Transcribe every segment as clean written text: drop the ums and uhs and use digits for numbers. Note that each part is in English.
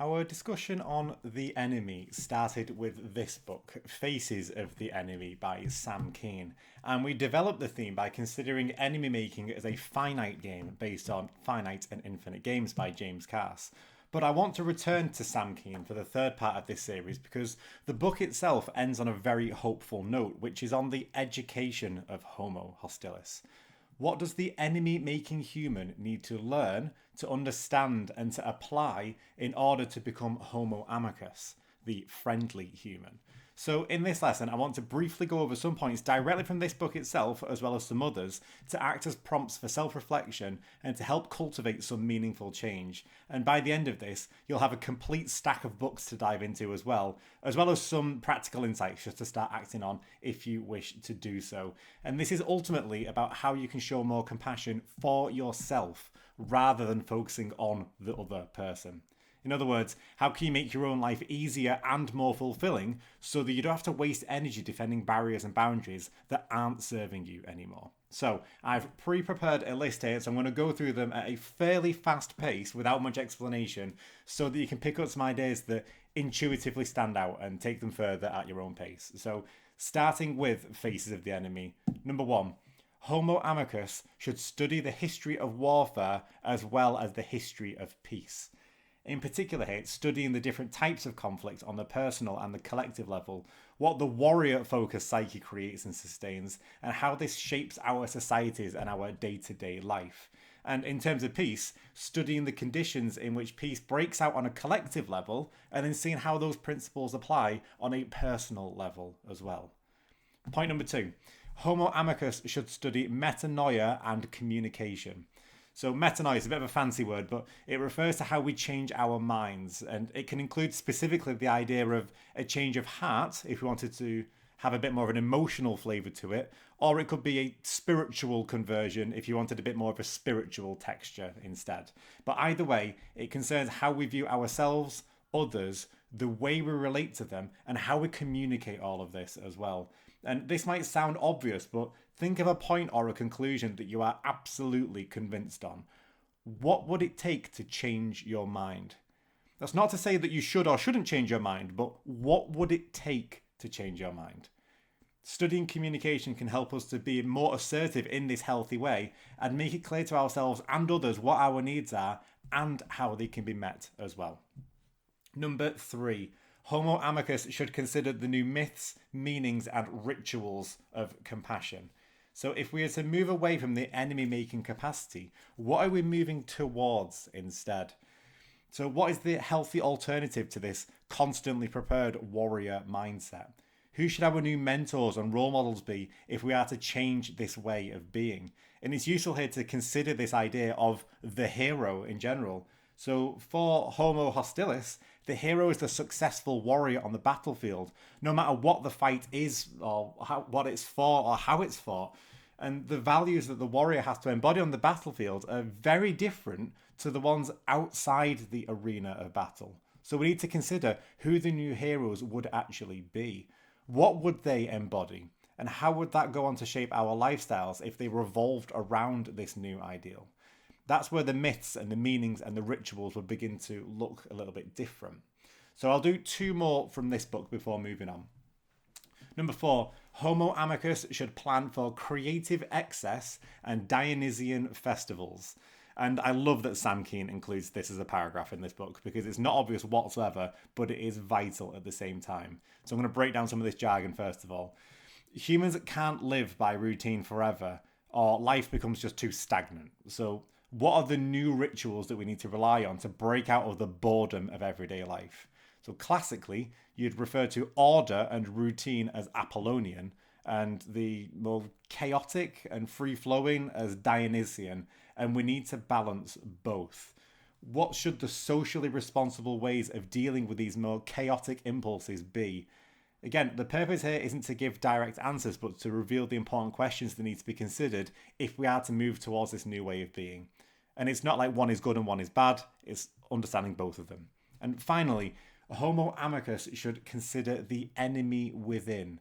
Our discussion on the enemy started with this book, Faces of the Enemy by Sam Kean, and we developed the theme by considering enemy making as a finite game based on Finite and Infinite Games by James Cass. But I want to return to Sam Kean for the third part of this series because the book itself ends on a very hopeful note, which is on the education of Homo Hostilis. What does the enemy-making human need to learn, to understand, and to apply in order to become Homo Amicus, the friendly human? So in this lesson, I want to briefly go over some points directly from this book itself, as well as some others, to act as prompts for self-reflection and to help cultivate some meaningful change. And by the end of this, you'll have a complete stack of books to dive into as well as some practical insights just to start acting on if you wish to do so. And this is ultimately about how you can show more compassion for yourself rather than focusing on the other person. In other words, how can you make your own life easier and more fulfilling so that you don't have to waste energy defending barriers and boundaries that aren't serving you anymore? So I've pre-prepared a list here, so I'm going to go through them at a fairly fast pace without much explanation so that you can pick up some ideas that intuitively stand out and take them further at your own pace. So starting with Faces of the Enemy. Number 1. Homo Amicus should study the history of warfare as well as the history of peace. In particular here, it's studying the different types of conflict on the personal and the collective level, what the warrior-focused psyche creates and sustains, and how this shapes our societies and our day-to-day life. And in terms of peace, studying the conditions in which peace breaks out on a collective level, and then seeing how those principles apply on a personal level as well. Point number 2. Homo Amicus should study metanoia and communication. So metanoia is a bit of a fancy word, but it refers to how we change our minds. And it can include specifically the idea of a change of heart, if we wanted to have a bit more of an emotional flavour to it. Or it could be a spiritual conversion, if you wanted a bit more of a spiritual texture instead. But either way, it concerns how we view ourselves, others, the way we relate to them, and how we communicate all of this as well. And this might sound obvious, but think of a point or a conclusion that you are absolutely convinced on. What would it take to change your mind? That's not to say that you should or shouldn't change your mind, but what would it take to change your mind? Studying communication can help us to be more assertive in this healthy way and make it clear to ourselves and others what our needs are and how they can be met as well. Number 3. Homo Amicus should consider the new myths, meanings, and rituals of compassion. So if we are to move away from the enemy-making capacity, what are we moving towards instead? So what is the healthy alternative to this constantly prepared warrior mindset? Who should our new mentors and role models be if we are to change this way of being? And it's useful here to consider this idea of the hero in general. So for Homo Hostilis, the hero is the successful warrior on the battlefield, no matter what the fight is or what it's for or how it's fought. And the values that the warrior has to embody on the battlefield are very different to the ones outside the arena of battle. So we need to consider who the new heroes would actually be. What would they embody? And how would that go on to shape our lifestyles if they revolved around this new ideal? That's where the myths and the meanings and the rituals would begin to look a little bit different. So I'll do 2 more from this book before moving on. Number 4, Homo Amicus should plan for creative excess and Dionysian festivals. And I love that Sam Kean includes this as a paragraph in this book because it's not obvious whatsoever, but it is vital at the same time. So I'm going to break down some of this jargon first of all. Humans can't live by routine forever, or life becomes just too stagnant. So what are the new rituals that we need to rely on to break out of the boredom of everyday life? So classically, you'd refer to order and routine as Apollonian, and the more chaotic and free-flowing as Dionysian, and we need to balance both. What should the socially responsible ways of dealing with these more chaotic impulses be? Again, the purpose here isn't to give direct answers, but to reveal the important questions that need to be considered if we are to move towards this new way of being. And it's not like one is good and one is bad, it's understanding both of them. And finally, Homo Amicus should consider the enemy within.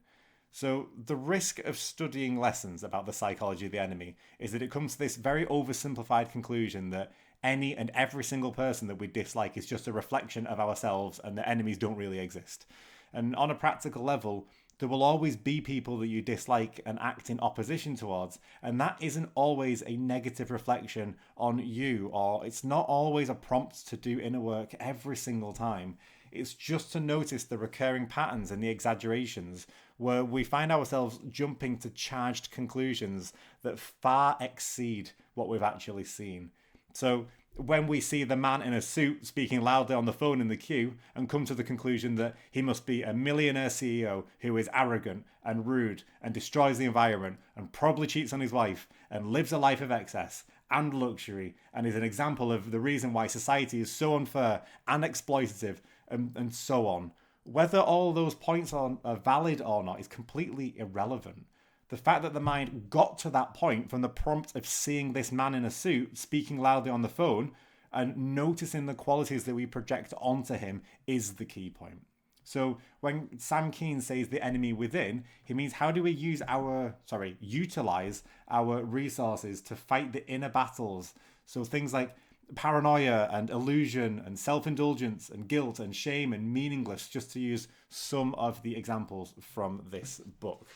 So the risk of studying lessons about the psychology of the enemy is that it comes to this very oversimplified conclusion that any and every single person that we dislike is just a reflection of ourselves and the enemies don't really exist. And on a practical level, there will always be people that you dislike and act in opposition towards, and that isn't always a negative reflection on you, or it's not always a prompt to do inner work every single time. It's just to notice the recurring patterns and the exaggerations where we find ourselves jumping to charged conclusions that far exceed what we've actually seen. So when we see the man in a suit speaking loudly on the phone in the queue and come to the conclusion that he must be a millionaire CEO who is arrogant and rude and destroys the environment and probably cheats on his wife and lives a life of excess and luxury and is an example of the reason why society is so unfair and exploitative and so on, whether all those points are valid or not is completely irrelevant. The fact that the mind got to that point from the prompt of seeing this man in a suit speaking loudly on the phone and noticing the qualities that we project onto him is the key point. So when Sam Keen says the enemy within, he means how do we utilize our resources to fight the inner battles? So things like paranoia and illusion and self-indulgence and guilt and shame and meaningless, just to use some of the examples from this book.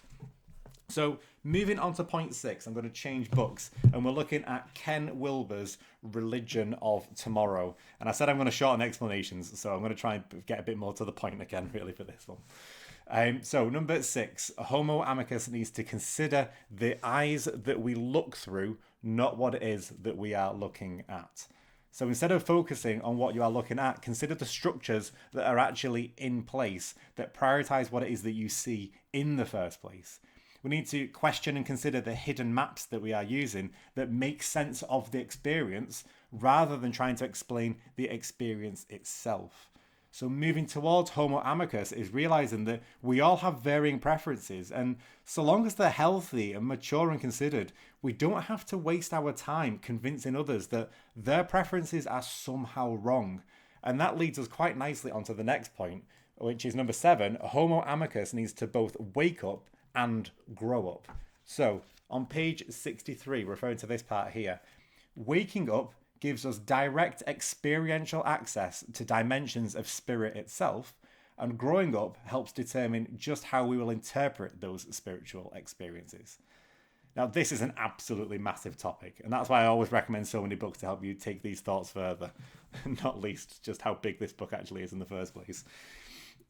So moving on to point 6, I'm going to change books and we're looking at Ken Wilber's Religion of Tomorrow. And I said I'm going to shorten explanations, so I'm going to try and get a bit more to the point again, really, for this one. So number 6, Homo Amicus needs to consider the eyes that we look through, not what it is that we are looking at. So instead of focusing on what you are looking at, consider the structures that are actually in place that prioritize what it is that you see in the first place. We need to question and consider the hidden maps that we are using that make sense of the experience rather than trying to explain the experience itself. So moving towards Homo Amicus is realizing that we all have varying preferences, and so long as they're healthy and mature and considered, we don't have to waste our time convincing others that their preferences are somehow wrong. And that leads us quite nicely onto the next point, which is number 7. Homo Amicus needs to both wake up and grow up. So on page 63, referring to this part here, waking up gives us direct experiential access to dimensions of spirit itself, and growing up helps determine just how we will interpret those spiritual experiences. Now, this is an absolutely massive topic, and that's why I always recommend so many books to help you take these thoughts further, not least just how big this book actually is in the first place.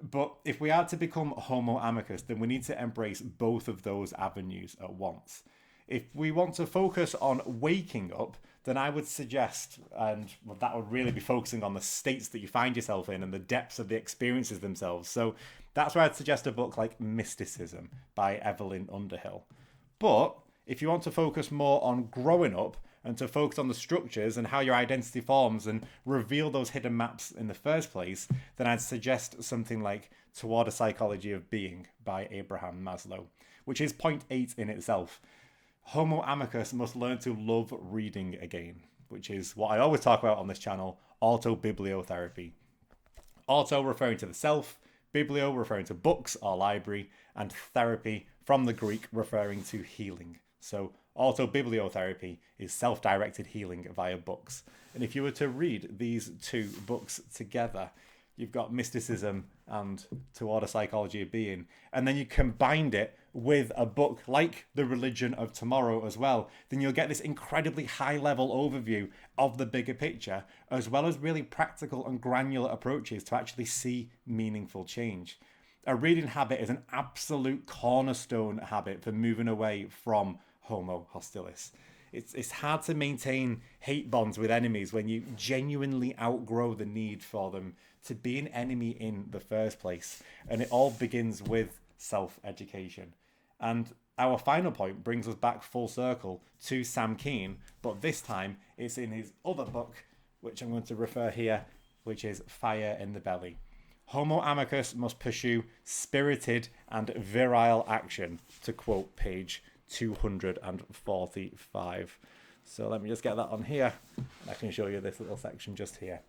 But if we are to become Homo Amicus, then we need to embrace both of those avenues at once. If we want to focus on waking up, then I would suggest, and that would really be focusing on the states that you find yourself in and the depths of the experiences themselves. So that's where I'd suggest a book like Mysticism by Evelyn Underhill. But if you want to focus more on growing up and to focus on the structures and how your identity forms and reveal those hidden maps in the first place, then I'd suggest something like Toward a Psychology of Being by Abraham Maslow, which is point 8 in itself. Homo Amicus must learn to love reading again, which is what I always talk about on this channel, autobibliotherapy. Auto referring to the self, biblio referring to books or library, and therapy from the Greek referring to healing. So autobibliotherapy is self-directed healing via books. And if you were to read these two books together, you've got Mysticism and Toward a Psychology of Being, and then you combined it with a book like The Religion of Tomorrow as well, then you'll get this incredibly high-level overview of the bigger picture, as well as really practical and granular approaches to actually see meaningful change. A reading habit is an absolute cornerstone habit for moving away from Homo Hostilis. It's hard to maintain hate bonds with enemies when you genuinely outgrow the need for them to be an enemy in the first place. And it all begins with self-education. And our final point brings us back full circle to Sam Keen, but this time it's in his other book, which I'm going to refer here, which is Fire in the Belly. Homo Amicus must pursue spirited and virile action, to quote page 245. So let me just get that on here, and I can show you this little section just here.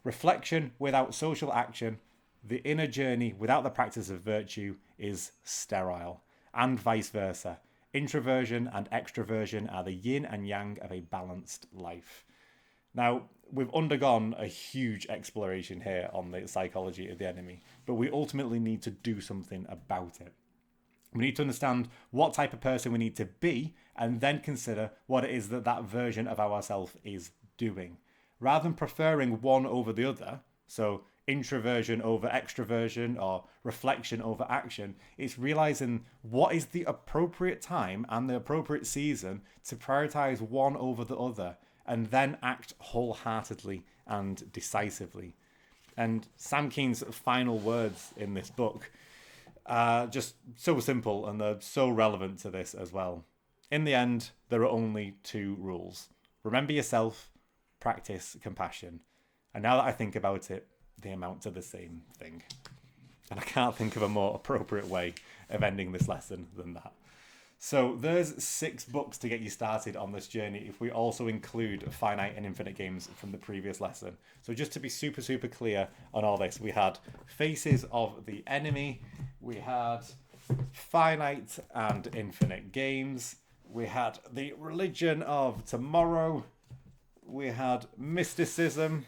Reflection without social action, the inner journey without the practice of virtue is sterile, and vice versa. Introversion and extroversion are the yin and yang of a balanced life. Now, we've undergone a huge exploration here on the psychology of the enemy, but we ultimately need to do something about it. We need to understand what type of person we need to be and then consider what it is that that version of ourselves is doing. Rather than preferring one over the other, so introversion over extroversion or reflection over action, it's realizing what is the appropriate time and the appropriate season to prioritize one over the other and then act wholeheartedly and decisively. And Sam Keen's final words in this book are just so simple and they're so relevant to this as well. In the end, there are only two rules. Remember yourself, practice compassion. And now that I think about it, they amount to the same thing. And I can't think of a more appropriate way of ending this lesson than that. So there's 6 books to get you started on this journey if we also include finite and infinite games from the previous lesson. So just to be super, super clear on all this, we had Faces of the Enemy, we had finite and infinite games, we had the Religion of Tomorrow, we had mysticism,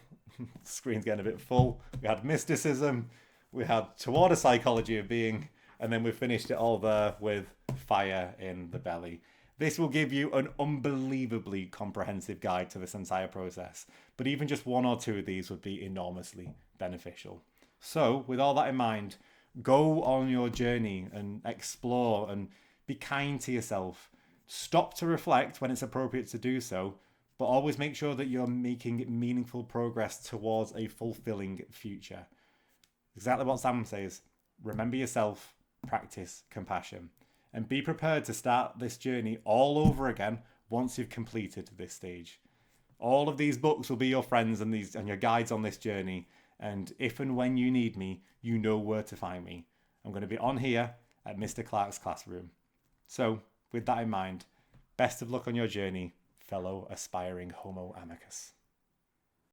screen's getting a bit full, we had mysticism, we had Toward a Psychology of Being, and then we finished it all there with Fire in the Belly. This will give you an unbelievably comprehensive guide to this entire process, but even just 1 or 2 of these would be enormously beneficial. So, with all that in mind, go on your journey and explore and be kind to yourself. Stop to reflect when it's appropriate to do so, but always make sure that you're making meaningful progress towards a fulfilling future. Exactly what Sam says. Remember yourself, practice compassion, and be prepared to start this journey all over again once you've completed this stage. All of these books will be your friends and your guides on this journey, and if and when you need me, you know where to find me. I'm going to be on here at Mr. Clark's classroom. So, with that in mind, best of luck on your journey, fellow aspiring Homo Amicus.